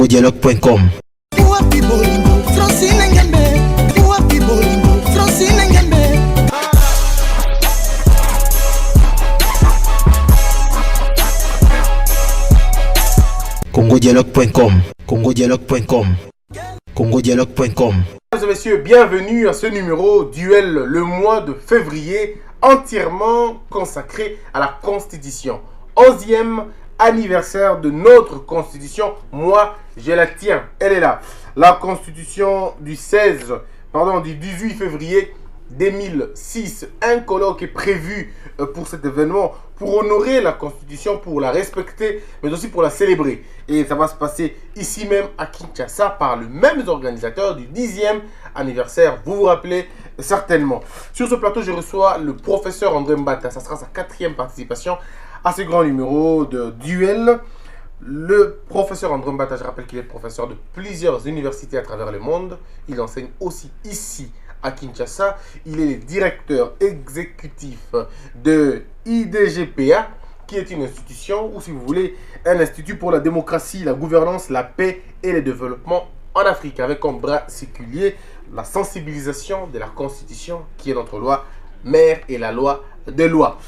congodialogue.com. congodialogue.com. congodialogue.com. congodialogue.com. Mesdames et messieurs, bienvenue à ce numéro Duel, le mois de février, entièrement consacré à la Constitution. 11e anniversaire de notre Constitution. Moi, je la tiens, elle est là. La Constitution du 18 février 2006. Un colloque est prévu pour cet événement, pour honorer la Constitution, pour la respecter, mais aussi pour la célébrer. Et ça va se passer ici même à Kinshasa par le même organisateur du 10e anniversaire. Vous vous rappelez certainement. Sur ce plateau, je reçois le professeur André Mbata. Ça sera sa 4e participation à ce grand numéro de duel. Le professeur André Mbata, je rappelle qu'il est professeur de plusieurs universités à travers le monde. Il enseigne aussi ici à Kinshasa. Il est le directeur exécutif de IDGPA, qui est une institution, ou si vous voulez, un institut pour la démocratie, la gouvernance, la paix et le développement en Afrique, avec comme bras séculier la sensibilisation de la Constitution, qui est notre loi mère et la loi des lois.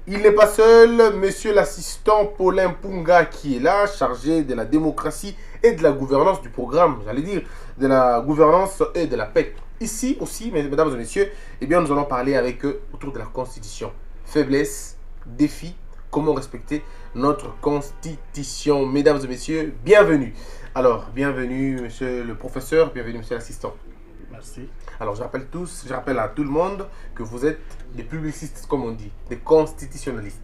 Il n'est pas seul, monsieur l'assistant Paulin Punga qui est là, chargé de la démocratie et de la gouvernance du programme, j'allais dire, de la gouvernance et de la paix. Ici aussi, mesdames et messieurs, eh bien, nous allons parler avec eux autour de la Constitution. Faiblesse, défi, comment respecter notre Constitution. Mesdames et messieurs, bienvenue. Alors, bienvenue monsieur le professeur, bienvenue monsieur l'assistant. Merci. Alors, je rappelle à tout le monde que vous êtes des publicistes, comme on dit, des constitutionnalistes.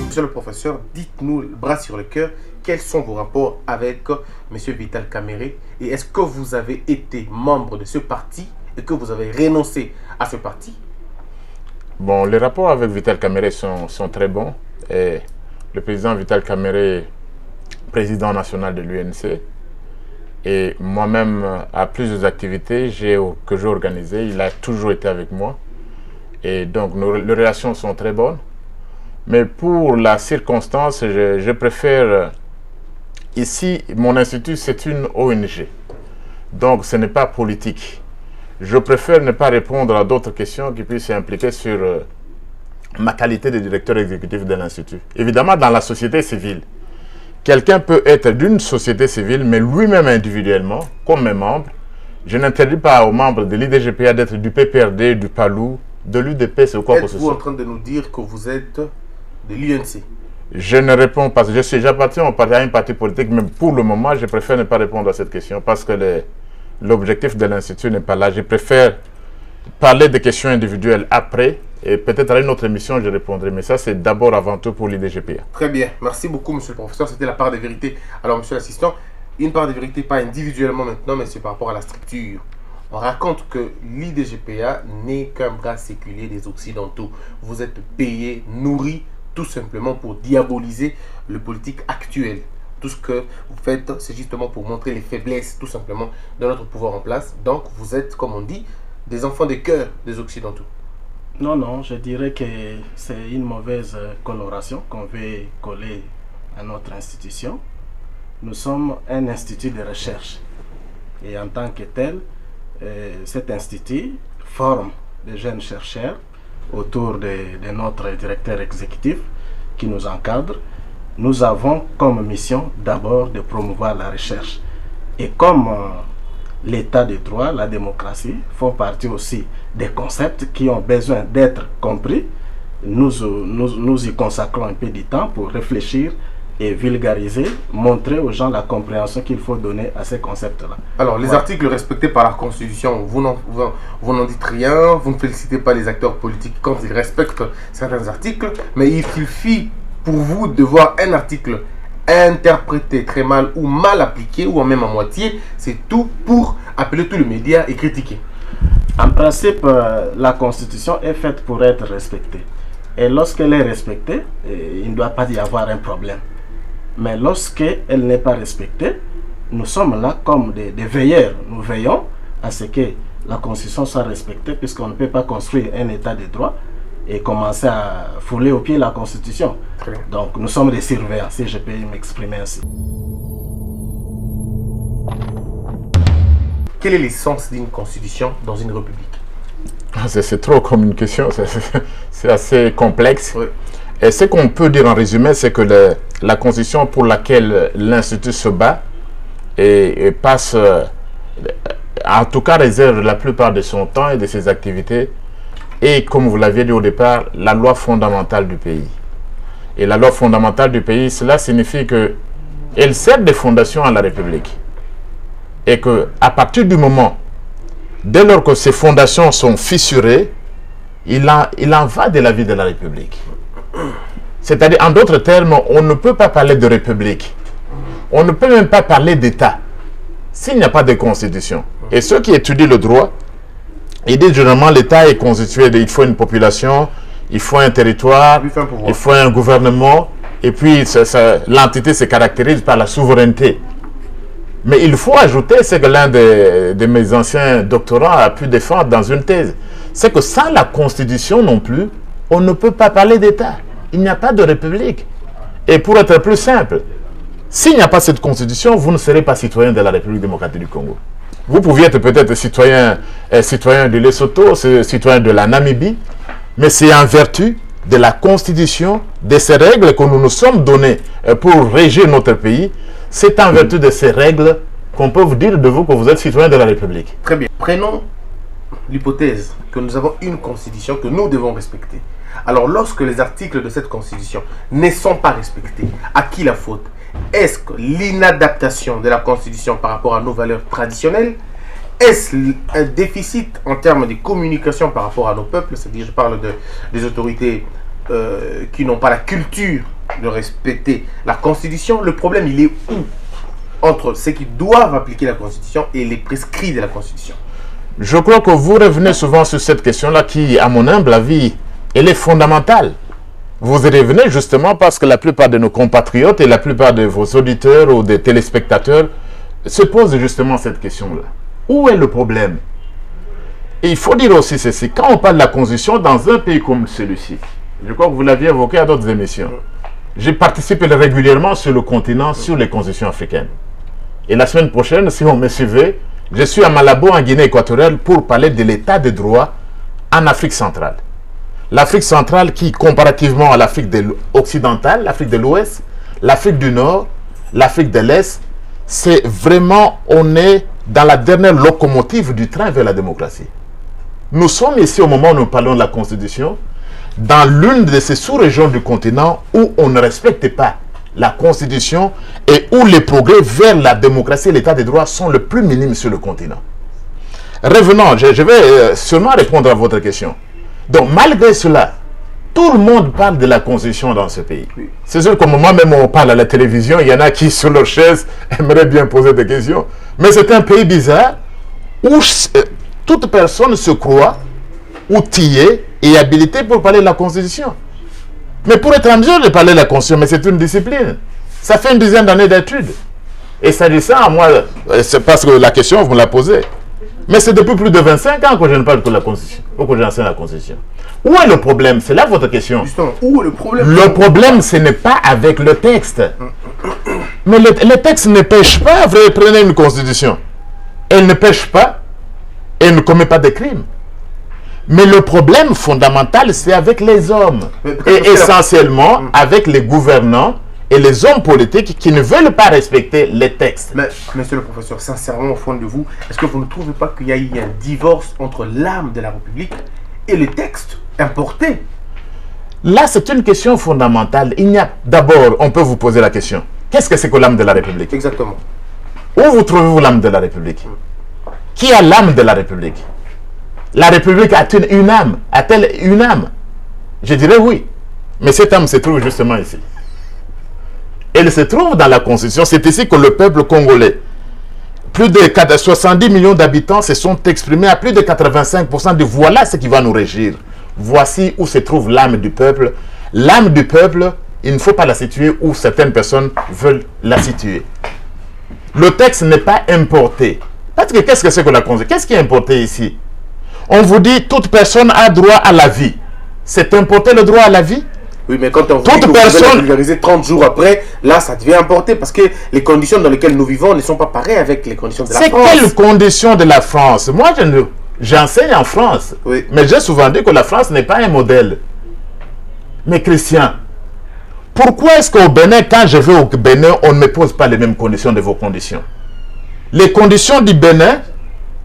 Monsieur le professeur, dites-nous, bras sur le cœur, quels sont vos rapports avec monsieur Vital Kamerhe et est-ce que vous avez été membre de ce parti et que vous avez renoncé à ce parti? Bon, les rapports avec Vital Kamerhe sont très bons. Et le président Vital Kamerhe, président national de l'UNC, et moi-même, à plusieurs activités que j'ai organisées, il a toujours été avec moi. Et donc, les relations sont très bonnes. Mais pour la circonstance, je préfère... Ici, mon institut, c'est une ONG. Donc, ce n'est pas politique. Je préfère ne pas répondre à d'autres questions qui puissent impliquer sur ma qualité de directeur exécutif de l'institut. Évidemment, dans la société civile, quelqu'un peut être d'une société civile, mais lui-même individuellement, comme mes membres. Je n'interdis pas aux membres de l'IDGPA d'être du PPRD, du PALU, de l'UDPS ou quoi que ce soit. Êtes-vous en train de nous dire que vous êtes de l'UNC? Je ne réponds pas. J'appartiens à un parti politique, mais pour le moment, je préfère ne pas répondre à cette question parce que l'objectif de l'Institut n'est pas là. Je préfère parler des questions individuelles après et peut-être à une autre émission, je répondrai. Mais ça, c'est d'abord avant tout pour l'IDGPA. Très bien. Merci beaucoup, monsieur le professeur. C'était la part des vérités. Alors, monsieur l'assistant, une part des vérités, pas individuellement maintenant, mais c'est par rapport à la structure. On raconte que l'IDGPA n'est qu'un bras séculier des Occidentaux. Vous êtes payé, nourri, tout simplement pour diaboliser le politique actuel. Tout ce que vous faites, c'est justement pour montrer les faiblesses, tout simplement, de notre pouvoir en place. Donc, vous êtes, comme on dit, des enfants de cœur des Occidentaux. Non, je dirais que c'est une mauvaise coloration qu'on veut coller à notre institution. Nous sommes un institut de recherche. Et en tant que tel, cet institut forme des jeunes chercheurs autour de notre directeur exécutif qui nous encadre. Nous avons comme mission d'abord de promouvoir la recherche. Et comme l'état de droit, la démocratie font partie aussi des concepts qui ont besoin d'être compris, nous y consacrons un peu de temps pour réfléchir et vulgariser, montrer aux gens la compréhension qu'il faut donner à ces concepts-là. Alors, les articles respectés par la Constitution, vous n'en dites rien, vous ne félicitez pas les acteurs politiques quand ils respectent certains articles, mais il suffit pour vous de voir un article interprété très mal ou mal appliqué ou même à moitié, c'est tout pour appeler tous les médias et critiquer. En principe, la Constitution est faite pour être respectée. Et lorsqu'elle est respectée, il ne doit pas y avoir un problème. Mais lorsqu'elle n'est pas respectée, nous sommes là comme des veilleurs. Nous veillons à ce que la Constitution soit respectée, puisqu'on ne peut pas construire un état de droit et commencer à fouler au pied la Constitution. Très bien. Donc nous sommes des surveillants, si je peux m'exprimer ainsi. Quel est l'essence d'une constitution dans une république? C'est trop comme une question, c'est assez complexe. Oui. Et ce qu'on peut dire en résumé, c'est que la constitution pour laquelle l'Institut se bat et passe, en tout cas réserve la plupart de son temps et de ses activités, et comme vous l'aviez dit au départ, la loi fondamentale du pays. Et la loi fondamentale du pays, cela signifie qu'elle sert de fondation à la République. Et qu'à partir du moment, dès lors que ces fondations sont fissurées, il en va de la vie de la République. C'est-à-dire, en d'autres termes, on ne peut pas parler de République. On ne peut même pas parler d'État s'il n'y a pas de constitution. Et ceux qui étudient le droit, ils disent généralement l'État est constitué il faut une population, il faut un territoire, il faut un gouvernement, et puis l'entité se caractérise par la souveraineté. Mais il faut ajouter ce que l'un de mes anciens doctorants a pu défendre dans une thèse. C'est que sans la Constitution non plus, on ne peut pas parler d'État. Il n'y a pas de République. Et pour être plus simple, s'il n'y a pas cette Constitution, vous ne serez pas citoyen de la République démocratique du Congo. Vous pouviez être peut-être citoyen de Lesotho, citoyen de la Namibie, mais c'est en vertu de la Constitution, de ces règles que nous nous sommes données pour régir notre pays. C'est en vertu de ces règles qu'on peut vous dire de vous que vous êtes citoyen de la République. Très bien. Prenons l'hypothèse que nous avons une constitution que nous devons respecter. Alors, lorsque les articles de cette constitution ne sont pas respectés, à qui la faute? Est-ce que l'inadaptation de la constitution par rapport à nos valeurs traditionnelles? Est-ce un déficit en termes de communication par rapport à nos peuples? C'est-à-dire, je parle des autorités qui n'ont pas la culture de respecter la Constitution. Le problème, il est où entre ceux qui doivent appliquer la Constitution et les prescrits de la Constitution? Je crois que vous revenez souvent sur cette question-là qui, à mon humble avis, elle est fondamentale. Vous y revenez justement parce que la plupart de nos compatriotes et la plupart de vos auditeurs ou des téléspectateurs se posent justement cette question-là. Où est le problème? Et il faut dire aussi ceci, quand on parle de la Constitution dans un pays comme celui-ci, je crois que vous l'aviez évoqué à d'autres émissions, je participe régulièrement sur le continent, sur les constitutions africaines. Et la semaine prochaine, si on me suivait, je suis à Malabo, en Guinée équatoriale, pour parler de l'état de droit en Afrique centrale. L'Afrique centrale qui, comparativement à l'Afrique occidentale, l'Afrique de l'Ouest, l'Afrique du Nord, l'Afrique de l'Est, c'est vraiment, on est dans la dernière locomotive du train vers la démocratie. Nous sommes ici au moment où nous parlons de la Constitution, dans l'une de ces sous-régions du continent où on ne respecte pas la Constitution et où les progrès vers la démocratie et l'état de droit sont le plus minimes sur le continent. Revenons, je vais seulement répondre à votre question. Donc, malgré cela, tout le monde parle de la Constitution dans ce pays. C'est sûr qu'au moment même où on parle à la télévision, il y en a qui, sur leur chaise, aimeraient bien poser des questions. Mais c'est un pays bizarre où toute personne se croit outillée et habilitée pour parler de la Constitution. Mais pour être en mesure de parler de la Constitution, mais c'est une discipline. Ça fait une dizaine d'années d'études. Et s'agissant à moi, c'est parce que la question, vous me la posez. Mais c'est depuis plus de 25 ans que je ne parle que de la Constitution, ou que j'enseigne la Constitution. Où est le problème? C'est là votre question. Justement, où est le problème? Le problème, ce n'est pas avec le texte. Mais le texte ne pêche pas. Vous prenez une Constitution. Elle ne pêche pas. Elle ne commet pas de crimes. Mais le problème fondamental, c'est avec les hommes. Et essentiellement avec les gouvernants et les hommes politiques qui ne veulent pas respecter les textes. Mais, monsieur le professeur, sincèrement, au fond de vous, est-ce que vous ne trouvez pas qu'il y a eu un divorce entre l'âme de la République et les textes importés? Là, c'est une question fondamentale. D'abord, on peut vous poser la question. Qu'est-ce que c'est que l'âme de la République? Exactement. Où vous trouvez-vous l'âme de la République? Qui a l'âme de la République? La République a-t-elle une âme? A-t-elle une âme? Je dirais oui. Mais cette âme se trouve justement ici. Elle se trouve dans la Constitution. C'est ici que le peuple congolais, plus de 70 millions d'habitants, se sont exprimés à plus de 85% de voilà ce qui va nous régir. Voici où se trouve l'âme du peuple. L'âme du peuple, il ne faut pas la situer où certaines personnes veulent la situer. Le texte n'est pas importé. Parce que qu'est-ce que c'est que la Constitution? Qu'est-ce qui est importé ici? On vous dit toute personne a droit à la vie. c'est importer le droit à la vie. Oui, mais quand on Toute personne vulgariser 30 jours après, là, ça devient importé parce que les conditions dans lesquelles nous vivons ne sont pas pareilles avec les conditions de la France. C'est quelles conditions de la France? Moi, j'enseigne en France. Oui. Mais j'ai souvent dit que la France n'est pas un modèle. Mais Christian, pourquoi est-ce qu'au Bénin, quand je vais au Bénin, on ne me pose pas les mêmes conditions de vos conditions? Les conditions du Bénin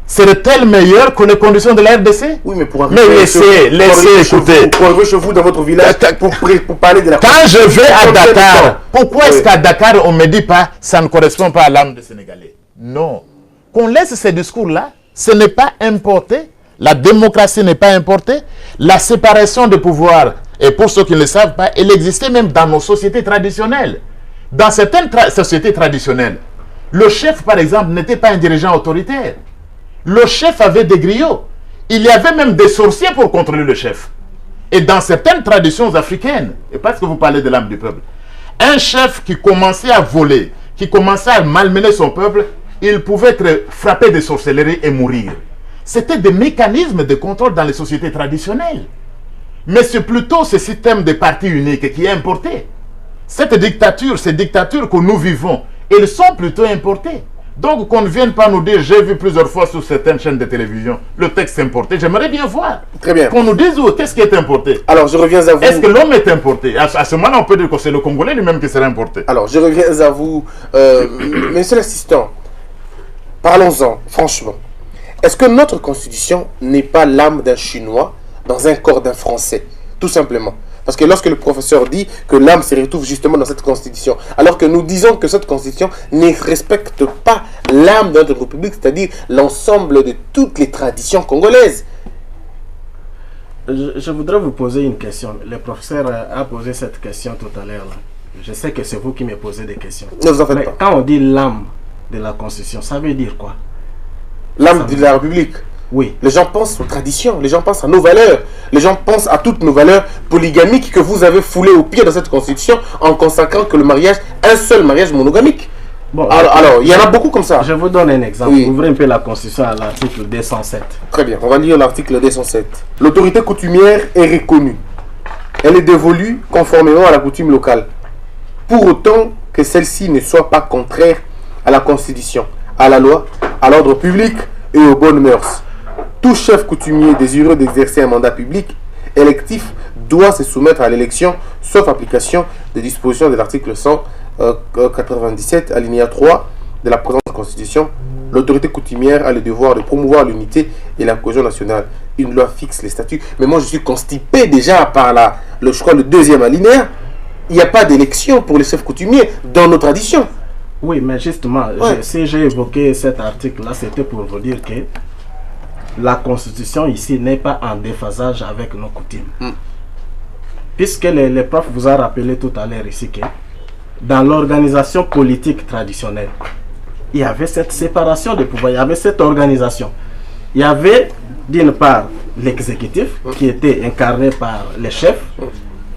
seraient-elles meilleures que les conditions de la RDC? Oui, mais pour Mais laissez écouter. Pour arriver chez vous dans votre village, pour parler de la... Quand je vais à Dakar, pourquoi est-ce qu'à Dakar, on ne me dit pas ça ne correspond pas à l'âme des Sénégalais? Non. Qu'on laisse ces discours-là, ce n'est pas importé. La démocratie n'est pas importée. La séparation de pouvoir, et pour ceux qui ne le savent pas, elle existait même dans nos sociétés traditionnelles. Dans certaines sociétés traditionnelles, le chef, par exemple, n'était pas un dirigeant autoritaire. Le chef avait des griots. Il y avait même des sorciers pour contrôler le chef. Et dans certaines traditions africaines, et parce que vous parlez de l'âme du peuple, un chef qui commençait à voler, qui commençait à malmener son peuple, il pouvait être frappé de sorcellerie et mourir. C'était des mécanismes de contrôle dans les sociétés traditionnelles. Mais c'est plutôt ce système de parti unique qui est importé. Cette dictature, ces dictatures que nous vivons, elles sont plutôt importées. Donc qu'on ne vienne pas nous dire, j'ai vu plusieurs fois sur certaines chaînes de télévision, le texte importé. J'aimerais bien voir. Très bien. Qu'on nous dise qu'est-ce qui est importé. Alors je reviens à vous. Est-ce que l'homme est importé? À ce moment-là, on peut dire que c'est le Congolais lui-même qui sera importé. Alors je reviens à vous, monsieur l'assistant. Parlons-en, franchement. Est-ce que notre constitution n'est pas l'âme d'un Chinois dans un corps d'un Français? Tout simplement. Parce que lorsque le professeur dit que l'âme se retrouve justement dans cette constitution, alors que nous disons que cette constitution ne respecte pas l'âme de notre république, c'est-à-dire l'ensemble de toutes les traditions congolaises. Je voudrais vous poser une question. Le professeur a posé cette question tout à l'heure. Je sais que c'est vous qui me posez des questions. Ne vous en faites Mais pas. quand on dit l'âme de la constitution, ça veut dire quoi? L'âme de la république. Oui. Les gens pensent aux traditions, les gens pensent à nos valeurs, les gens pensent à toutes nos valeurs polygamiques que vous avez foulées au pied dans cette constitution en consacrant que le mariage, un seul mariage monogamique. Bon, Alors, il y en a beaucoup comme ça. je vous donne un exemple. Oui. Ouvrez un peu la constitution à l'article 207. Très bien, on va lire l'article 207. L'autorité coutumière est reconnue. Elle est dévolue conformément à la coutume locale. Pour autant que celle-ci ne soit pas contraire à la Constitution, à la loi, à l'ordre public et aux bonnes mœurs. Tout chef coutumier désireux d'exercer un mandat public électif doit se soumettre à l'élection, sauf application des dispositions de l'article 197, alinéa 3 de la présente Constitution. L'autorité coutumière a le devoir de promouvoir l'unité et la cohésion nationale. Une loi fixe les statuts. Mais moi, je suis constipé déjà par je crois, le deuxième alinéa. Il n'y a pas d'élection pour les chefs coutumiers dans nos traditions. Oui, mais justement, Ouais. si j'ai évoqué cet article-là, c'était pour vous dire que la Constitution ici n'est pas en déphasage avec nos coutumes. Puisque les profs vous a rappelé tout à l'heure ici que dans l'organisation politique traditionnelle, il y avait cette séparation de pouvoir, il y avait cette organisation. Il y avait d'une part l'exécutif qui était incarné par les chefs,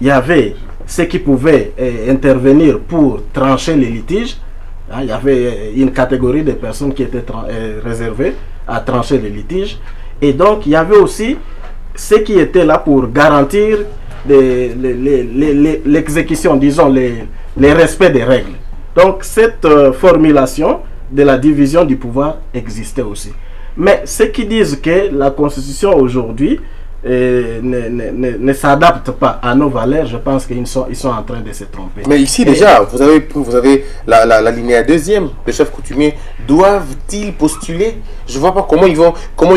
il y avait ceux qui pouvaient intervenir pour trancher les litiges. Il y avait une catégorie de personnes qui étaient réservées à trancher les litiges. Et donc, il y avait aussi ceux qui étaient là pour garantir l'exécution, disons, les respects des règles. Donc, cette formulation de la division du pouvoir existait aussi. Mais ceux qui disent que la Constitution aujourd'hui ne s'adapte pas à nos valeurs, je pense qu'ils sont en train de se tromper. Mais ici déjà, vous avez la linéa deuxième. Les chefs coutumiers doivent-ils postuler? Je ne vois pas comment il y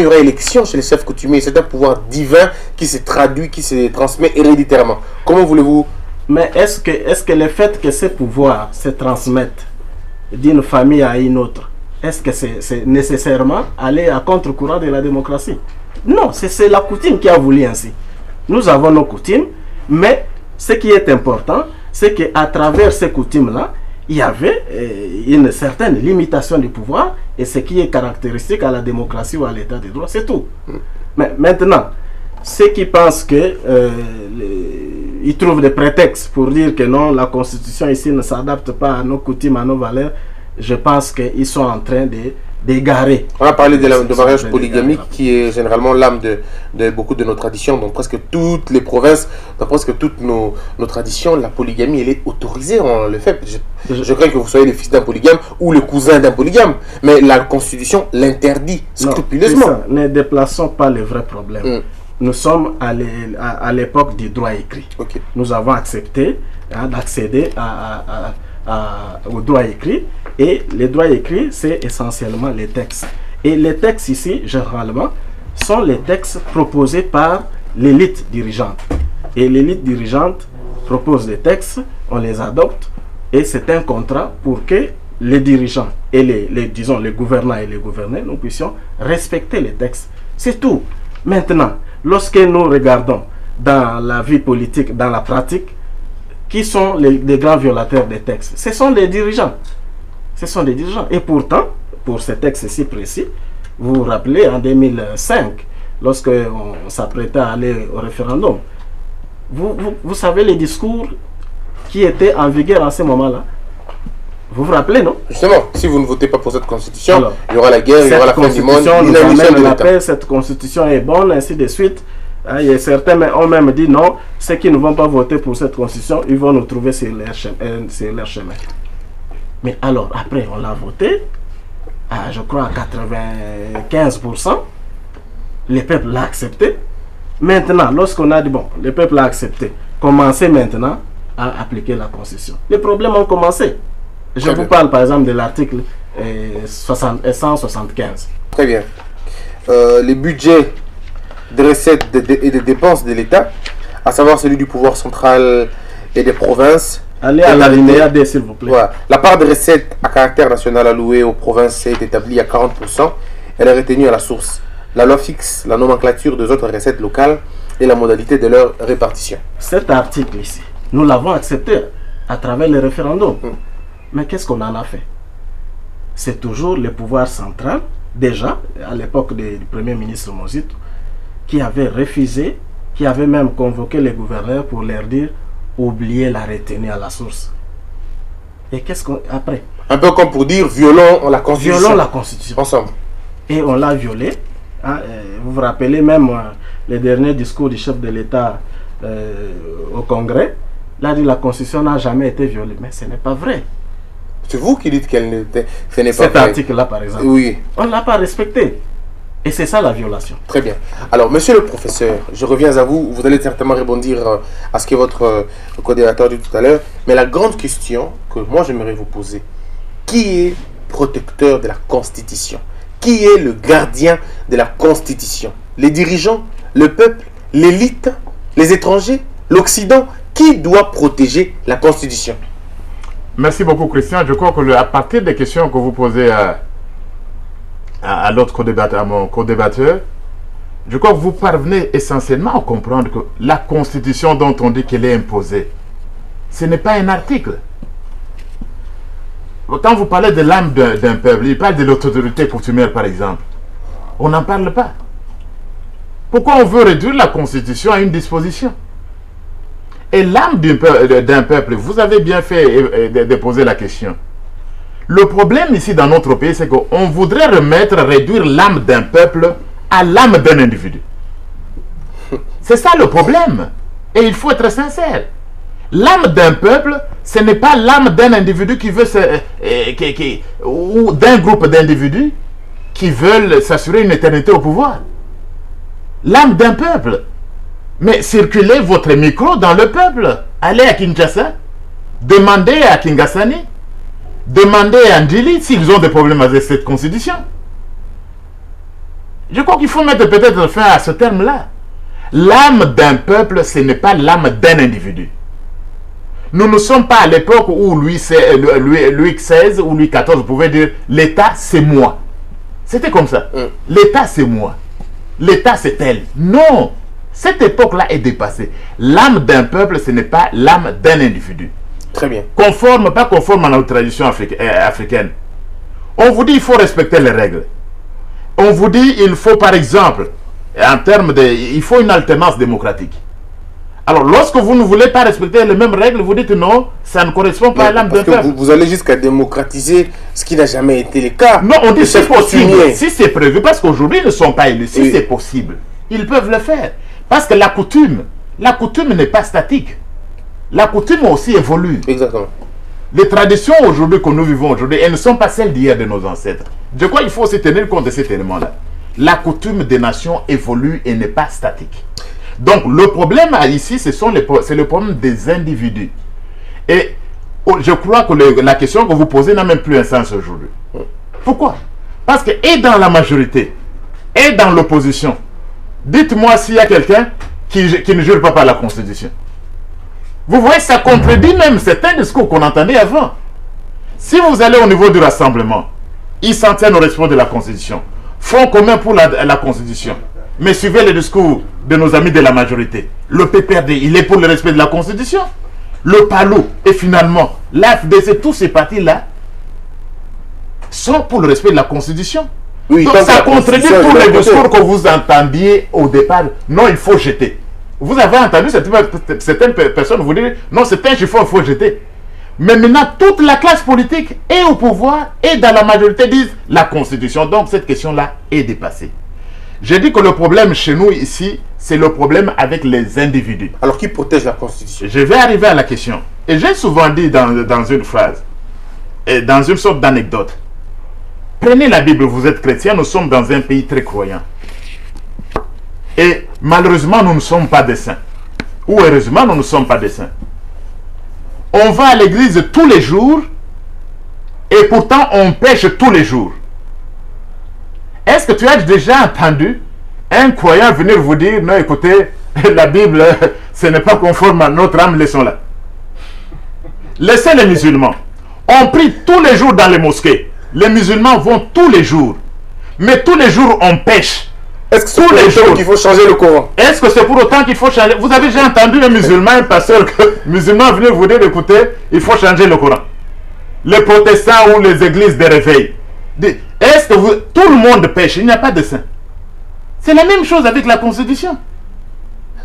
aura élection chez les chefs coutumiers. C'est un pouvoir divin qui se traduit, qui se transmet héréditairement. Comment voulez-vous? Mais est-ce que le fait que ces pouvoirs se transmettent d'une famille à une autre, est-ce que c'est nécessairement aller à contre-courant de la démocratie? Non, c'est la coutume qui a voulu ainsi. Nous avons nos coutumes, mais ce qui est important, c'est qu'à travers ces coutumes-là, il y avait une certaine limitation du pouvoir, et ce qui est caractéristique à la démocratie ou à l'état de droit, c'est tout. Mais maintenant, ceux qui pensent que ils trouvent des prétextes pour dire que non, la Constitution ici ne s'adapte pas à nos coutumes, à nos valeurs, je pense qu'ils sont en train d'égarer. On a parlé de mariage polygamique qui est généralement l'âme de beaucoup de nos traditions. Dans presque toutes les provinces, dans presque toutes nos traditions, la polygamie, elle est autorisée. On le fait. Je crains que vous soyez le fils d'un polygame ou le cousin d'un polygame. Mais la Constitution l'interdit scrupuleusement. Non, ne déplaçons pas les vrais problèmes. Nous sommes à l'époque du droit écrit. Okay. Nous avons accepté d'accéder au droit écrit. Et les droits écrits, c'est essentiellement les textes. Et les textes ici, généralement, sont les textes proposés par l'élite dirigeante. Et l'élite dirigeante propose des textes, on les adopte, et c'est un contrat pour que les dirigeants et disons, les gouvernants et les gouvernés, nous puissions respecter les textes. C'est tout. Maintenant, lorsque nous regardons dans la vie politique, dans la pratique, qui sont les grands violateurs des textes? Ce sont les dirigeants. Ce sont des dirigeants. Et pourtant, pour ces textes si précis, vous vous rappelez en 2005, lorsque on s'apprêtait à aller au référendum, vous savez les discours qui étaient en vigueur en ce moment-là? Vous vous rappelez, non? Justement, si vous ne votez pas pour cette constitution, alors, il y aura la guerre, il y aura la fin du monde, nous amène la paix, cette constitution est bonne, ainsi de suite. Et certains ont même dit non, ceux qui ne vont pas voter pour cette constitution, ils vont nous trouver sur leur chemin. Mais alors, après, on l'a voté, je crois à 95%, le peuple l'a accepté. Maintenant, lorsqu'on a dit, bon, le peuple l'a accepté, commencez maintenant à appliquer la Constitution. Les problèmes ont commencé. Je vous parle par exemple de l'article 175. Très bien. Les budgets de recettes et de dépenses de l'État, à savoir celui du pouvoir central et des provinces. Allez à l'alinéa D, s'il vous plaît. Voilà. La part de recettes à caractère national allouée aux provinces est établie à 40%. Elle est retenue à la source. La loi fixe la nomenclature des autres recettes locales et la modalité de leur répartition. Cet article ici, nous l'avons accepté à travers le référendum. Mais qu'est-ce qu'on en a fait? C'est toujours le pouvoir central, déjà, à l'époque du Premier ministre Mozito, qui avait refusé, qui avait même convoqué les gouverneurs pour leur dire oubliez la retenue à la source. Et qu'est-ce qu'on après? Un peu comme pour dire violons la Constitution. Violons la Constitution. Ensemble. Et on l'a violé. Vous vous rappelez même les derniers discours du chef de l'État au Congrès. Il a dit la Constitution n'a jamais été violée. Mais ce n'est pas vrai. C'est vous qui dites qu'elle n'était pas vrai. Cet article-là, par exemple. Oui. On ne l'a pas respecté. Et c'est ça la violation. Très bien. Alors, monsieur le professeur, je reviens à vous. Vous allez certainement rebondir à ce que votre co-débatteur dit tout à l'heure. Mais la grande question que moi j'aimerais vous poser, qui est protecteur de la Constitution? Qui est le gardien de la Constitution? Les dirigeants, le peuple, l'élite, les étrangers, l'Occident? Qui doit protéger la Constitution? Merci beaucoup, Christian. Je crois que à partir des questions que vous posez à l'autre co-débatteur, à mon co-débatteur, je crois que vous parvenez essentiellement à comprendre que la Constitution dont on dit qu'elle est imposée, ce n'est pas un article. Quand vous parlez de l'âme d'un peuple, il parle de l'autorité coutumière, par exemple. On n'en parle pas. Pourquoi on veut réduire la Constitution à une disposition? Et l'âme d'un peuple, vous avez bien fait de poser la question. Le problème ici dans notre pays, c'est qu'on voudrait réduire l'âme d'un peuple à l'âme d'un individu. C'est ça le problème. Et il faut être sincère. L'âme d'un peuple, ce n'est pas l'âme d'un individu qui veut ou d'un groupe d'individus qui veulent s'assurer une éternité au pouvoir. L'âme d'un peuple. Mais circulez votre micro dans le peuple. Allez à Kinshasa, demandez à Kingasani, demandez à Ndjili s'ils ont des problèmes avec cette constitution. Je crois qu'il faut mettre peut-être fin à ce terme-là. L'âme d'un peuple, ce n'est pas l'âme d'un individu. Nous ne sommes pas à l'époque où Louis XVI ou Louis XIV pouvait dire « l'État, c'est moi ». C'était comme ça. L'État, c'est moi. L'État, c'est elle. Non. Cette époque-là est dépassée. L'âme d'un peuple, ce n'est pas l'âme d'un individu. Très bien. Conforme, pas conforme à notre tradition africaine. On vous dit qu'il faut respecter les règles. On vous dit il faut, par exemple, en termes de... il faut une alternance démocratique. Alors, lorsque vous ne voulez pas respecter les mêmes règles, vous dites non, ça ne correspond pas à l'âme d'un peuple. Vous allez jusqu'à démocratiser ce qui n'a jamais été le cas. Non, on dit c'est possible. coutumier. Si c'est prévu, parce qu'aujourd'hui, ils ne sont pas élus. Si Oui. c'est possible, ils peuvent le faire. Parce que la coutume n'est pas statique. La coutume aussi évolue. Exactement. Les traditions aujourd'hui que nous vivons aujourd'hui, elles ne sont pas celles d'hier de nos ancêtres. Je crois qu'il faut aussi tenir compte de cet élément-là. La coutume des nations évolue et n'est pas statique. Donc le problème ici, c'est le problème des individus. Et je crois que la question que vous posez n'a même plus un sens aujourd'hui. Pourquoi? Parce que et dans la majorité, et dans l'opposition, dites-moi s'il y a quelqu'un qui ne jure pas par la Constitution. Vous voyez, ça contredit même certains discours qu'on entendait avant. Si vous allez au niveau du rassemblement, ils s'en tiennent au respect de la Constitution. Front commun pour la Constitution. Mais suivez le discours de nos amis de la majorité. Le PPRD, il est pour le respect de la Constitution. Le PALO et finalement l'AFDC, tous ces partis-là sont pour le respect de la Constitution. Oui, donc ça contredit tous les discours que vous entendiez au départ. Non, il faut jeter. Vous avez entendu certaines personnes vous dire non, c'est un chiffon, il faut jeter. Mais maintenant, toute la classe politique est au pouvoir et dans la majorité disent la Constitution. Donc cette question-là est dépassée. J'ai dit que le problème chez nous ici, c'est le problème avec les individus. Alors qui protège la Constitution? Je vais arriver à la question. Et j'ai souvent dit dans une phrase, et dans une sorte d'anecdote, prenez la Bible, vous êtes chrétien, nous sommes dans un pays très croyant. Et malheureusement, nous ne sommes pas des saints. Ou heureusement, nous ne sommes pas des saints. On va à l'église tous les jours et pourtant on pêche tous les jours. Est-ce que tu as déjà entendu un croyant venir vous dire non, écoutez, la Bible, ce n'est pas conforme à notre âme, laissons-la. Laissez les musulmans. On prie tous les jours dans les mosquées. Les musulmans vont tous les jours. Mais tous les jours on pêche. Est-ce que c'est pour autant qu'il faut changer le Coran? Est-ce que c'est pour autant qu'il faut changer? Vous avez déjà entendu un musulman, un pasteur musulman venir vous dire, écoutez, il faut changer le Coran. Les protestants ou les églises de réveil. Est-ce que tout le monde pêche? Il n'y a pas de saint. C'est la même chose avec la Constitution.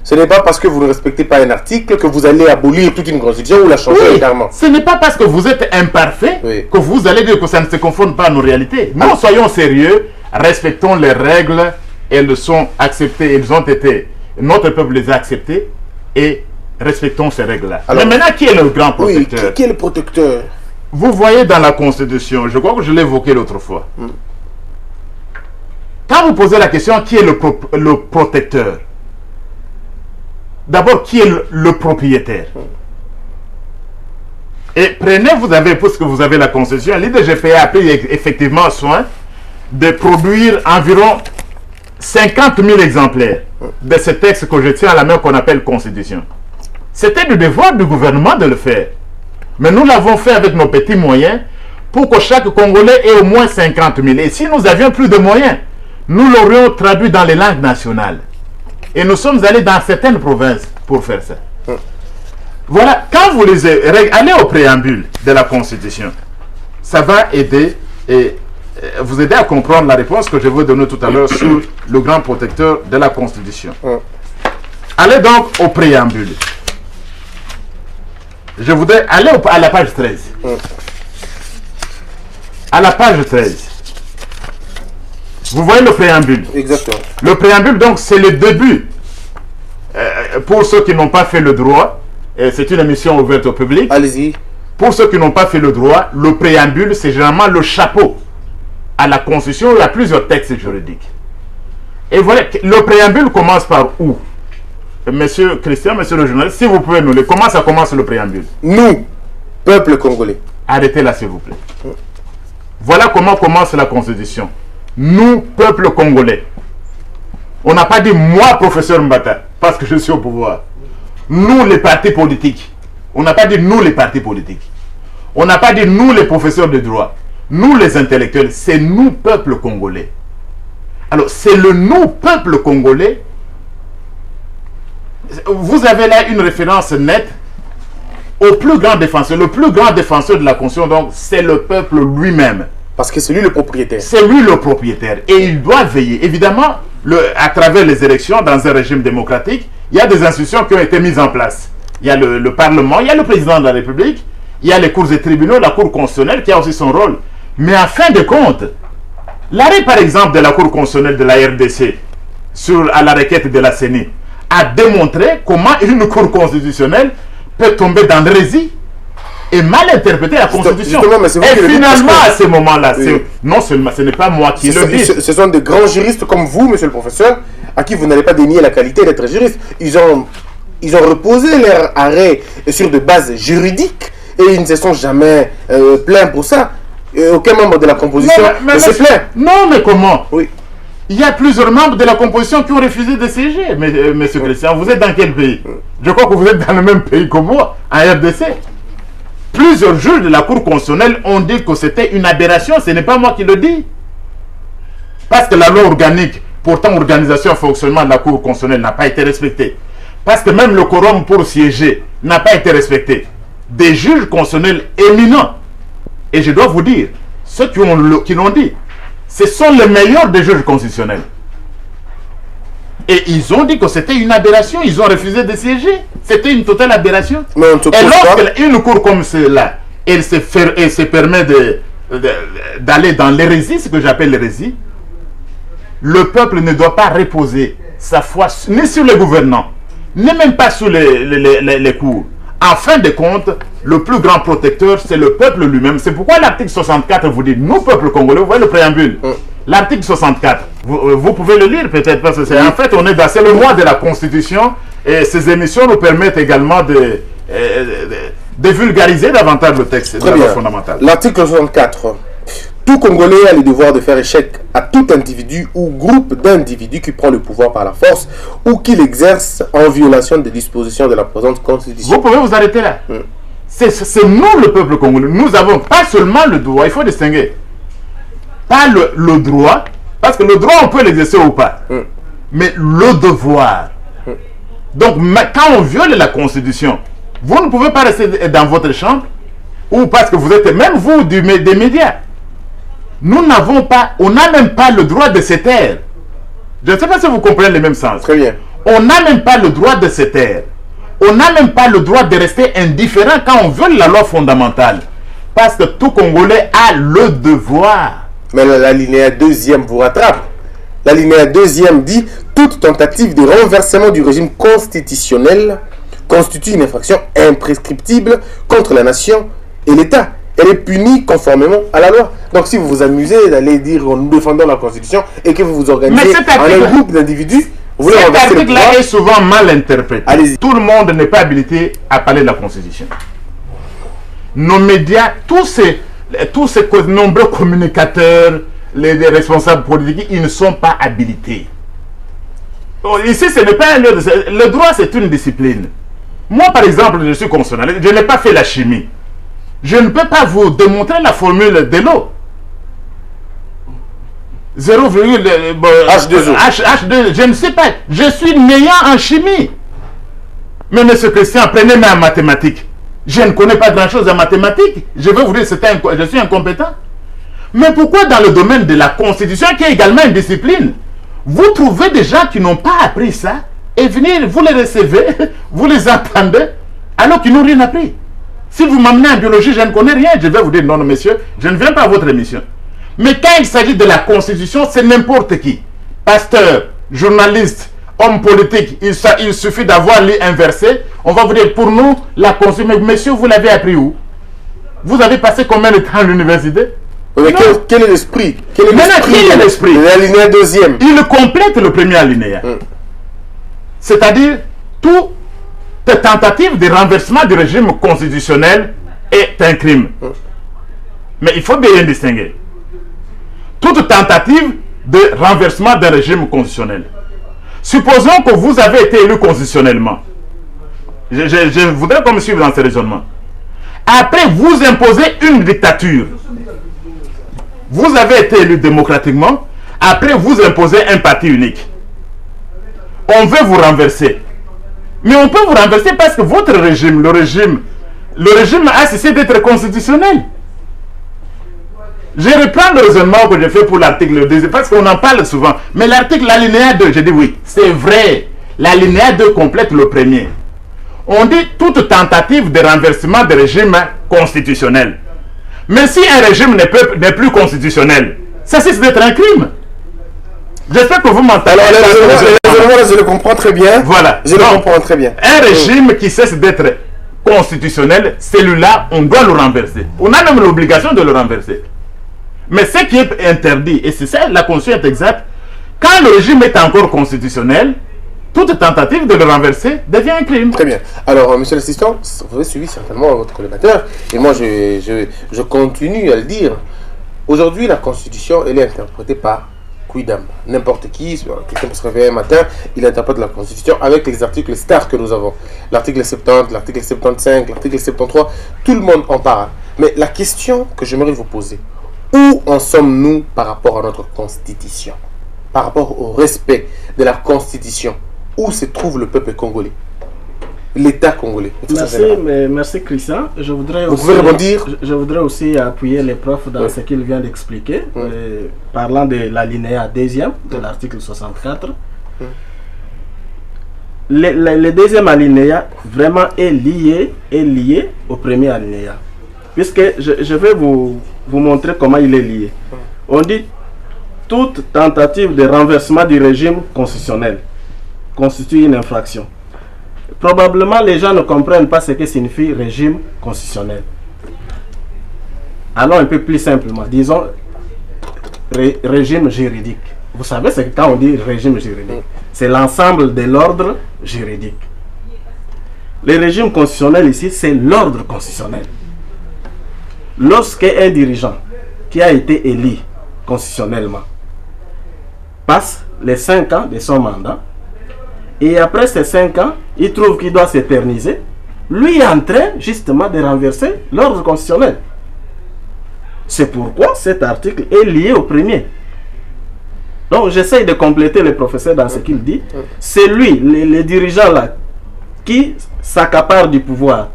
Ce n'est pas parce que vous ne respectez pas un article que vous allez abolir toute une Constitution ou la changer également. Ce n'est pas parce que vous êtes imparfait que vous allez dire que ça ne se conforme pas à nos réalités. Non, soyons sérieux, respectons les règles. Elles sont acceptées, elles ont été, notre peuple les a acceptées et respectons ces règles-là. Mais maintenant, qui est le grand protecteur? Oui, qui est le protecteur? Vous voyez dans la Constitution, je crois que je l'ai évoqué l'autre fois. Quand vous posez la question, qui est le protecteur? D'abord, qui est le propriétaire? Et prenez, puisque vous avez la Constitution, l'IDGPA a pris effectivement soin de produire environ 50 000 exemplaires de ce texte que je tiens à la main qu'on appelle Constitution. C'était du devoir du gouvernement de le faire. Mais nous l'avons fait avec nos petits moyens pour que chaque Congolais ait au moins 50 000. Et si nous avions plus de moyens, nous l'aurions traduit dans les langues nationales. Et nous sommes allés dans certaines provinces pour faire ça. Voilà, quand vous allez au préambule de la Constitution, ça va aider et vous aider à comprendre la réponse que je vais donner tout à l'heure sur le grand protecteur de la Constitution. Allez donc au préambule. Je voudrais aller à la page 13. À la page 13. Vous voyez le préambule. Exactement. Le préambule, donc, c'est le début. Pour ceux qui n'ont pas fait le droit, c'est une émission ouverte au public. Allez-y. Pour ceux qui n'ont pas fait le droit, le préambule, c'est généralement le chapeau à la Constitution. Il y a plusieurs textes juridiques. Et voilà, le préambule commence par où? Monsieur Christian, monsieur le journaliste, si vous pouvez nous le... Comment ça commence le préambule? Nous, peuple congolais. Arrêtez là, s'il vous plaît. Voilà comment commence la Constitution. Nous, peuple congolais. On n'a pas dit moi, professeur Mbata, parce que je suis au pouvoir. Nous, les partis politiques. On n'a pas dit nous, les partis politiques. On n'a pas dit nous, les professeurs de droit. Nous, les intellectuels. C'est nous, peuple congolais. Alors, c'est le nous, peuple congolais. Vous avez là une référence nette au plus grand défenseur. Le plus grand défenseur de la Constitution, donc, c'est le peuple lui-même. Parce que c'est lui le propriétaire. C'est lui le propriétaire. Et il doit veiller. Évidemment, à travers les élections, dans un régime démocratique, il y a des institutions qui ont été mises en place. Il y a le Parlement, il y a le président de la République, il y a les cours et tribunaux, la Cour constitutionnelle qui a aussi son rôle. Mais en fin de compte, l'arrêt par exemple de la Cour constitutionnelle de la RDC à la requête de la CENI a démontré comment une Cour constitutionnelle peut tomber dans l'hérésie et mal interpréter la Constitution. Et finalement, à ce moment-là, non seulement ce n'est pas moi qui le dis. Ce sont de grands juristes comme vous, monsieur le professeur, à qui vous n'allez pas dénier la qualité d'être juriste. Ils ont reposé leur arrêt sur de bases juridiques et ils ne se sont jamais plaints pour ça. Aucun membre de la composition ne se plaint. Non, mais comment? Oui. Il y a plusieurs membres de la composition qui ont refusé de siéger, monsieur Christian. Vous êtes dans quel pays? Je crois que vous êtes dans le même pays que moi, en RDC. Plusieurs juges de la Cour constitutionnelle ont dit que c'était une aberration. Ce n'est pas moi qui le dis. Parce que la loi organique, pourtant organisation et fonctionnement de la Cour constitutionnelle n'a pas été respectée. Parce que même le quorum pour siéger n'a pas été respecté. Des juges constitutionnels éminents. Et je dois vous dire, ceux qui l'ont dit, ce sont les meilleurs des juges constitutionnels. Et ils ont dit que c'était une aberration. Ils ont refusé de siéger. C'était une totale aberration. Et lorsqu'une cour comme celle-là, elle se permet d'aller dans l'hérésie, ce que j'appelle l'hérésie, le peuple ne doit pas reposer sa foi ni sur les gouvernants, ni même pas sur les cours. En fin de compte, le plus grand protecteur, c'est le peuple lui-même. C'est pourquoi l'article 64 vous dit, nous, peuple congolais, vous voyez le préambule. L'article 64, vous pouvez le lire peut-être, parce que c'est en fait, c'est le mois de la Constitution, et ces émissions nous permettent également de vulgariser davantage le texte de la loi fondamentale. L'article 64. Tout Congolais a le devoir de faire échec à tout individu ou groupe d'individus qui prend le pouvoir par la force ou qui l'exerce en violation des dispositions de la présente Constitution. Vous pouvez vous arrêter là. C'est nous, le peuple congolais. Nous avons pas seulement le droit, il faut distinguer. Pas le droit, parce que le droit, on peut l'exercer ou pas. Mais le devoir. Donc, quand on viole la Constitution, vous ne pouvez pas rester dans votre chambre, ou parce que vous êtes, même vous, des médias. Nous n'avons pas, on n'a même pas le droit de se taire. Je ne sais pas si vous comprenez le même sens. Très bien. On n'a même pas le droit de se taire. On n'a même pas le droit de rester indifférent quand on viole la loi fondamentale. Parce que tout Congolais a le devoir. Mais l'alinéa 2e vous rattrape. L'alinéa 2e dit « Toute tentative de renversement du régime constitutionnel constitue une infraction imprescriptible contre la nation et l'État. Elle est punie conformément à la loi. » Donc si vous vous amusez d'aller dire « nous défendons la Constitution » et que vous vous organisez en un groupe d'individus, vous voulez renverser le pouvoir. Cet article-là est souvent mal interprété. Tout le monde n'est pas habilité à parler de la Constitution. Nos médias, tous ces nombreux communicateurs, les responsables politiques, ils ne sont pas habilités. Ici, ce n'est pas un lieu de... Le droit, c'est une discipline. Moi, par exemple, je suis constitutionnaliste, je n'ai pas fait la chimie. Je ne peux pas vous démontrer la formule de l'eau. 0,... H2O. H2, je ne sais pas. Je suis néant en chimie. Mais M. Christian, prenez-moi en mathématiques. Je ne connais pas grand-chose en mathématiques. Je vais vous dire, je suis incompétent. Mais pourquoi dans le domaine de la Constitution, qui est également une discipline, vous trouvez des gens qui n'ont pas appris ça, et venir, vous les recevez, vous les entendez, alors qu'ils n'ont rien appris. Si vous m'amenez en biologie, je ne connais rien, je vais vous dire, non, non, monsieur, je ne viens pas à votre émission. Mais quand il s'agit de la Constitution, c'est n'importe qui. Pasteur, journaliste, homme politique, il suffit d'avoir lu inversé. On va vous dire, pour nous, la Constitution, mais monsieur, vous l'avez appris où? Vous avez passé combien de temps à l'université? Mais quel est l'esprit? Quel est l'esprit? L'alinéa 2e. Il complète le premier alinéa. C'est-à-dire, toute tentative de renversement du régime constitutionnel est un crime. Mais il faut bien distinguer. Toute tentative de renversement d'un régime constitutionnel. Supposons que vous avez été élu constitutionnellement. Je voudrais qu'on me suive dans ce raisonnement. Après, vous imposez une dictature. Vous avez été élu démocratiquement. Après, vous imposez un parti unique. On veut vous renverser. Mais on peut vous renverser parce que votre régime, le régime a cessé d'être constitutionnel. Je reprends le raisonnement que j'ai fait pour l'article 2, parce qu'on en parle souvent. Mais l'article, l'alinéa 2, je dis oui, c'est vrai. l'alinéa 2 complète le premier. On dit toute tentative de renversement de régime constitutionnel. Mais si un régime n'est plus constitutionnel, ça cesse d'être un crime. J'espère que vous m'entendez. Alors, je le comprends très bien. Voilà. Je le comprends très bien. Un régime qui cesse d'être constitutionnel, celui-là, on doit le renverser. On a même l'obligation de le renverser. Mais ce qui est interdit, et c'est ça, la Constitution est exacte, quand le régime est encore constitutionnel, toute tentative de le renverser devient un crime. Très bien. Alors, monsieur l'assistant, vous avez suivi certainement votre collimateur, et moi, je continue à le dire. Aujourd'hui, la Constitution, elle est interprétée par quidam. N'importe qui, quelqu'un peut se réveiller un matin, il interprète la Constitution avec les articles stars que nous avons. L'article 70, l'article 75, l'article 73, tout le monde en parle. Mais la question que j'aimerais vous poser, où en sommes-nous par rapport à notre Constitution? Par rapport au respect de la Constitution? Où se trouve le peuple congolais? L'État congolais? Merci Christian. Je voudrais aussi appuyer les profs dans ce qu'il vient d'expliquer, parlant de l'alinéa 2e de l'article 64. Le deuxième alinéa vraiment est lié au premier alinéa. Puisque je vais vous montrer comment il est lié. On dit toute tentative de renversement du régime constitutionnel constitue une infraction. Probablement les gens ne comprennent pas ce que signifie régime constitutionnel. Allons un peu plus simplement, disons régime juridique. Vous savez, c'est que quand on dit régime juridique, c'est l'ensemble de l'ordre juridique. Le régime constitutionnel ici, c'est l'ordre constitutionnel. Lorsqu'un dirigeant qui a été élu constitutionnellement passe les 5 ans de son mandat, et après ces 5 ans, il trouve qu'il doit s'éterniser, lui est en train justement de renverser l'ordre constitutionnel. C'est pourquoi cet article est lié au premier. Donc j'essaye de compléter le professeur dans ce qu'il dit. C'est lui, le dirigeant là, qui s'accapare du pouvoir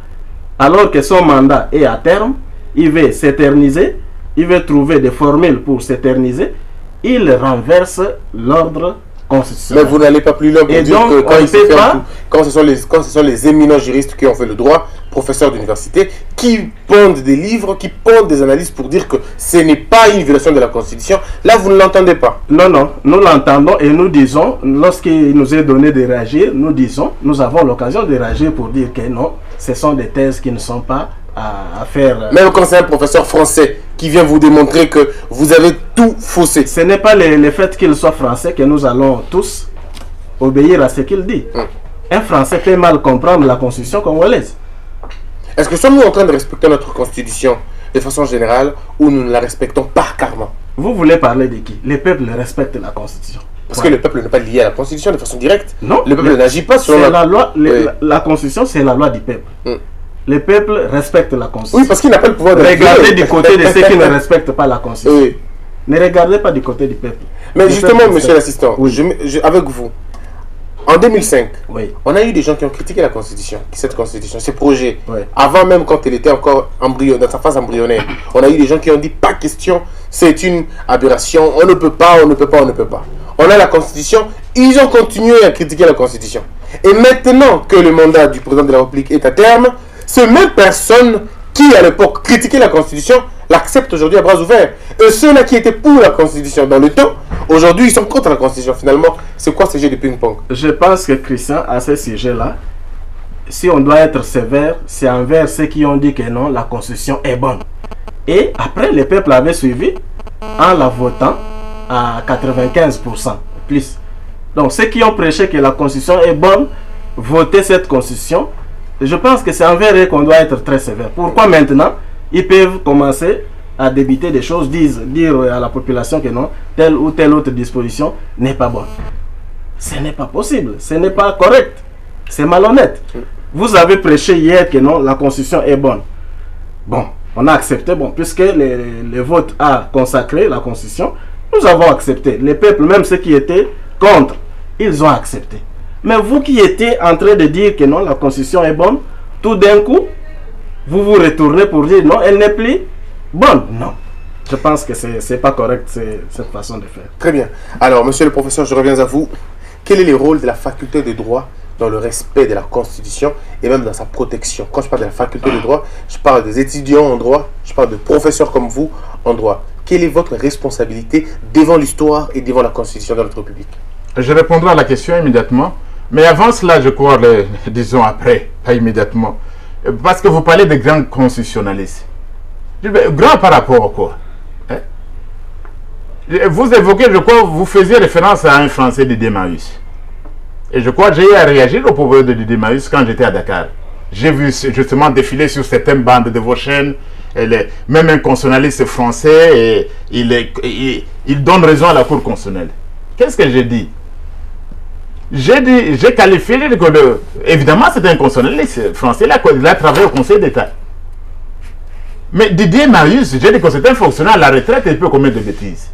alors que son mandat est à terme. Il veut s'éterniser, il veut trouver des formules pour s'éterniser, il renverse l'ordre constitutionnel. Mais vous n'allez pas plus loin pour dire que quand ce sont les éminents juristes qui ont fait le droit, professeurs d'université, qui pondent des livres, qui pondent des analyses pour dire que ce n'est pas une violation de la Constitution, là vous ne l'entendez pas. Non, nous l'entendons et nous disons, lorsqu'il nous est donné de réagir, nous avons l'occasion de réagir pour dire que non, ce sont des thèses qui ne sont pas à faire. Même quand c'est un professeur français qui vient vous démontrer que vous avez tout faussé. Ce n'est pas le fait qu'il soit français que nous allons tous obéir à ce qu'il dit. Un Français peut mal comprendre la Constitution congolaise. Est-ce que sommes-nous en train de respecter notre Constitution de façon générale ou nous ne la respectons pas carrément? Vous voulez parler de qui? Les peuples respectent la Constitution. Parce que le peuple n'est pas lié à la Constitution de façon directe. Non. Le peuple n'agit pas selon la loi. La Constitution, c'est la loi du peuple. Le peuple respecte la Constitution. Oui, parce qu'il n'a pas le pouvoir de regardez du côté de ceux qui ne respectent pas la Constitution. Oui. Ne regardez pas du côté du peuple. Mais justement, monsieur l'assistant, avec vous, en 2005, on a eu des gens qui ont critiqué la Constitution, cette Constitution, ces projets. Avant même, quand elle était encore dans sa phase embryonnaire, on a eu des gens qui ont dit pas question, c'est une aberration, on ne peut pas. On a la Constitution, ils ont continué à critiquer la Constitution. Et maintenant que le mandat du président de la République est à terme, ces mêmes personnes qui à l'époque critiquaient la Constitution l'acceptent aujourd'hui à bras ouverts. Et ceux-là qui étaient pour la Constitution dans le temps, aujourd'hui ils sont contre la Constitution. Finalement, c'est quoi ce jeu de ping-pong? Je pense que Christian, à ce sujet-là, si on doit être sévère, c'est envers ceux qui ont dit que non, la Constitution est bonne. Et après, le peuple avait suivi en la votant à 95% plus. Donc ceux qui ont prêché que la Constitution est bonne, votaient cette Constitution. Je pense que c'est envers eux qu'on doit être très sévère. Pourquoi maintenant ils peuvent commencer à débiter des choses, dire à la population que non, telle ou telle autre disposition n'est pas bonne? Ce n'est pas possible, ce n'est pas correct, c'est malhonnête. Vous avez prêché hier que non, la Constitution est bonne. Bon, on a accepté, puisque le vote a consacré la Constitution, nous avons accepté. Les peuples, même ceux qui étaient contre, ils ont accepté. Mais vous qui étiez en train de dire que non, la Constitution est bonne, tout d'un coup, vous vous retournez pour dire non, elle n'est plus bonne. Non. Je pense que ce n'est pas correct cette façon de faire. Très bien. Alors, monsieur le professeur, je reviens à vous. quel est le rôle de la faculté de droit dans le respect de la Constitution et même dans sa protection? Quand je parle de la faculté de droit, je parle des étudiants en droit, je parle de professeurs comme vous en droit. Quelle est votre responsabilité devant l'histoire et devant la Constitution de notre République? Je répondrai à la question immédiatement. Mais avant cela, je crois, disons après, pas immédiatement. Parce que vous parlez de grands constitutionnalistes. Grand par rapport à quoi? Hein? Vous évoquez, je crois, vous faisiez référence à un Français, Didier Maïs. Et je crois que j'ai eu à réagir au pouvoir de Didier Maïs quand j'étais à Dakar. J'ai vu justement défiler sur certaines bandes de vos chaînes, même un constitutionnaliste français, et il donne raison à la Cour constitutionnelle. Qu'est-ce que j'ai dit? J'ai qualifié, évidemment c'est un constitutionnaliste français, il a travaillé au Conseil d'État. Mais Didier Maïs, j'ai dit que c'était un fonctionnaire à la retraite et il peut commettre des bêtises.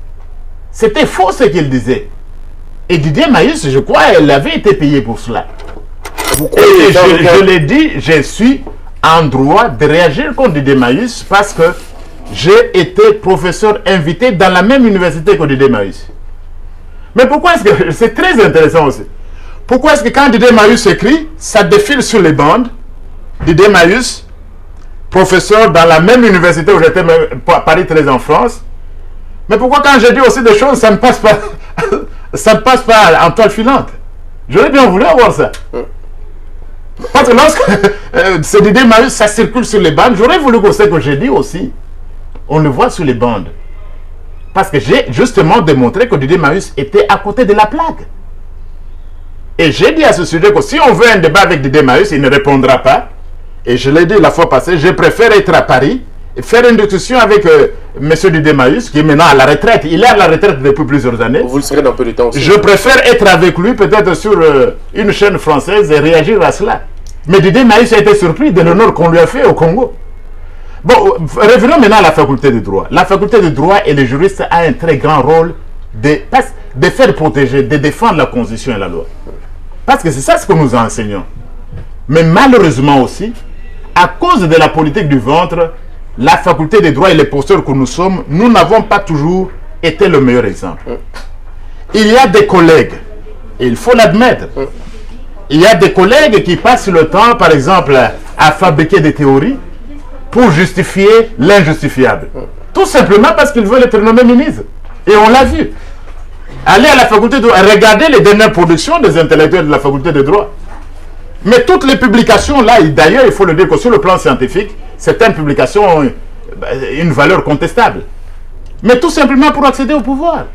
C'était faux ce qu'il disait. Et Didier Maïs, je crois, elle avait été payée pour cela. Et je l'ai dit, je suis en droit de réagir contre Didier Maïs parce que j'ai été professeur invité dans la même université que Didier Maïs. Mais pourquoi est-ce que... C'est très intéressant aussi. Pourquoi est-ce que quand Didier Maïs écrit, ça défile sur les bandes? Didier Maïs, professeur dans la même université où j'étais, Paris 13 en France. Mais pourquoi quand je dis aussi des choses, ça ne passe pas, ça ne passe pas en toile filante? J'aurais bien voulu avoir ça. Parce que lorsque c'est Didier Maïs, ça circule sur les bandes, j'aurais voulu que ce que j'ai dit aussi, on le voit sur les bandes. Parce que j'ai justement démontré que Didier Maïs était à côté de la plaque. Et j'ai dit à ce sujet que si on veut un débat avec Didier Maïs, il ne répondra pas. Et je l'ai dit la fois passée, je préfère être à Paris et faire une discussion avec M. Didier Maïs, qui est maintenant à la retraite. Il est à la retraite depuis plusieurs années. Vous le serez dans peu de temps aussi. Je préfère être avec lui, peut-être sur une chaîne française, et réagir à cela. Mais Didier Maïs a été surpris de l'honneur qu'on lui a fait au Congo. Bon, revenons maintenant à la faculté de droit. La faculté de droit et les juristes a un très grand rôle de faire protéger, de défendre la Constitution et la loi. Parce que c'est ça ce que nous enseignons. Mais malheureusement aussi, à cause de la politique du ventre, la faculté de droit et les posteurs que nous sommes, nous n'avons pas toujours été le meilleur exemple. Il y a des collègues, et il faut l'admettre, il y a des collègues qui passent le temps, par exemple, à fabriquer des théories pour justifier l'injustifiable. Tout simplement parce qu'ils veulent être nommés ministres. Et on l'a vu. Allez à la faculté de droit, regardez les dernières productions des intellectuels de la faculté de droit. Mais toutes les publications là, d'ailleurs, il faut le dire que sur le plan scientifique, certaines publications ont une valeur contestable. Mais tout simplement pour accéder au pouvoir.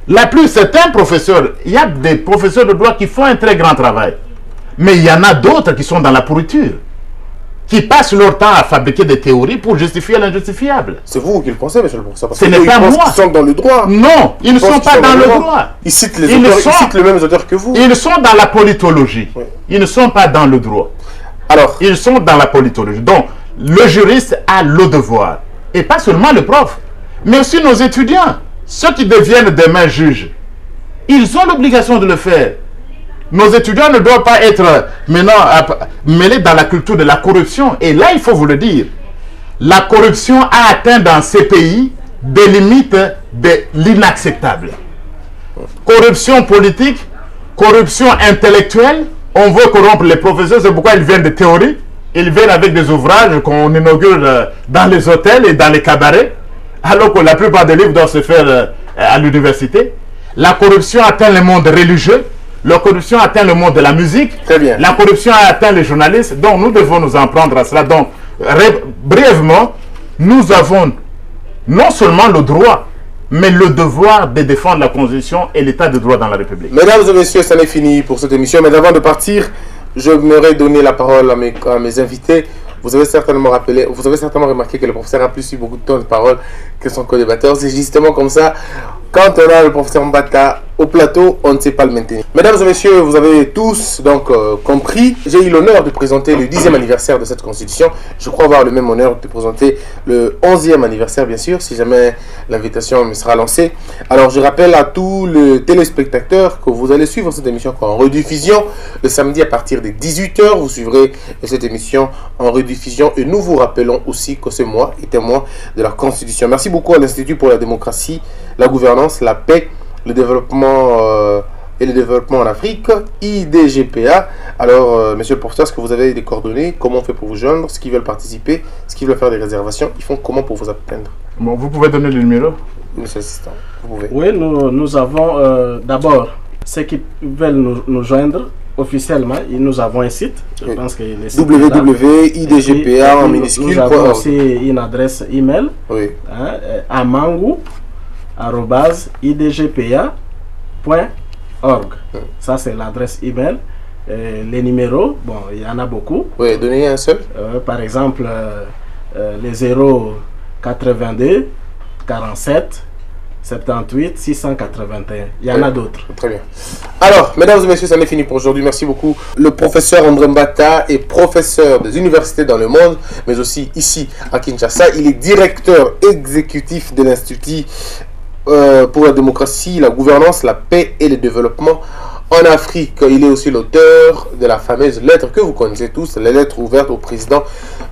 La plus, certains professeurs, il y a des professeurs de droit qui font un très grand travail. Mais il y en a d'autres qui sont dans la pourriture, qui passent leur temps à fabriquer des théories pour justifier l'injustifiable. C'est vous qui le pensez, monsieur le professeur? Parce Ce n'est pas moi. Ils sont dans le droit. Non, ils ne sont pas dans le droit. Ils citent les mêmes auteurs que vous. Ils sont dans la politologie. Oui. Ils ne sont pas dans le droit. Alors, ils sont dans la politologie. Donc, le juriste a le devoir. Et pas seulement le prof, mais aussi nos étudiants. Ceux qui deviennent demain juges. Ils ont l'obligation de le faire. Nos étudiants ne doivent pas être maintenant mêlés dans la culture de la corruption. Et là, il faut vous le dire, la corruption a atteint dans ces pays des limites de l'inacceptable. Corruption politique, corruption intellectuelle. On veut corrompre les professeurs, c'est pourquoi ils viennent de théorie. Ils viennent avec des ouvrages qu'on inaugure dans les hôtels et dans les cabarets, alors que la plupart des livres doivent se faire à l'université. La corruption atteint le monde religieux. La corruption atteint le monde de la musique. Très bien. La corruption atteint les journalistes. Donc, nous devons nous en prendre à cela. Donc, brièvement, nous avons non seulement le droit, mais le devoir de défendre la Constitution et l'état de droit dans la République. Mesdames et messieurs, ça n'est fini pour cette émission. Mais avant de partir, je m'aurais donné la parole à mes invités. Vous avez certainement remarqué que le professeur a plus eu beaucoup de temps de parole que son co-débatteur. C'est justement comme ça. Quand on a le professeur Mbata au plateau, on ne sait pas le maintenir. Mesdames et messieurs, vous avez tous donc compris. J'ai eu l'honneur de présenter le 10e anniversaire de cette constitution. Je crois avoir le même honneur de présenter le 11e anniversaire, bien sûr, si jamais l'invitation me sera lancée. Alors, je rappelle à tous les téléspectateurs que vous allez suivre cette émission en rediffusion. Le samedi à partir de 18 h, vous suivrez cette émission en rediffusion. Et nous vous rappelons aussi que ce mois est un mois de la constitution. Merci beaucoup à l'Institut pour la démocratie, la gouvernance, la paix, le développement et le développement en Afrique, IDGPA. Alors, monsieur le professeur, est-ce que vous avez des coordonnées? Comment on fait pour vous joindre? Ceux qui veulent participer, ceux qui veulent faire des réservations, ils font comment pour vous atteindre? Bon, vous pouvez donner le numéro? Monsieur l'assistant, vous pouvez. Oui, nous avons d'abord ceux qui veulent nous joindre officiellement. Nous avons un site, je pense que le site www.idgpa en minuscule. Nous avons aussi une adresse email, oui. amangu@idgpa.org. Ça, c'est l'adresse email. Les numéros, bon, il y en a beaucoup. Oui, donnez un seul. Par exemple, les 082 47 78 681. Il y en a d'autres. Très bien. Alors, mesdames et messieurs, ça n'est fini pour aujourd'hui. Merci beaucoup. Le professeur André Mbata est professeur des universités dans le monde, mais aussi ici à Kinshasa. Il est directeur exécutif de l'Institut pour la démocratie, la gouvernance, la paix et le développement en Afrique. Il est aussi l'auteur de la fameuse lettre que vous connaissez tous, la lettre ouverte au président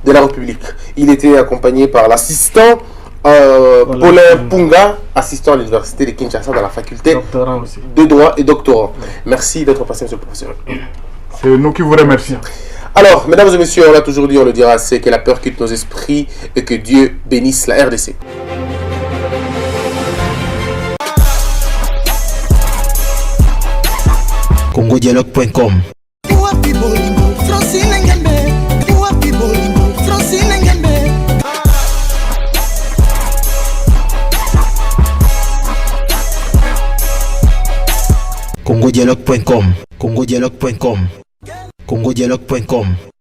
de la République. Il était accompagné par l'assistant Paulin Punga, assistant à l'université de Kinshasa dans la faculté de droit et doctorant. Merci d'être passé, monsieur le professeur. C'est nous qui vous remercions. Alors, mesdames et messieurs, on l'a toujours dit, on le dira assez, que la peur quitte nos esprits et que Dieu bénisse la RDC. congodialogue.com. congodialogue.com. congodialogue.com. congodialogue.com.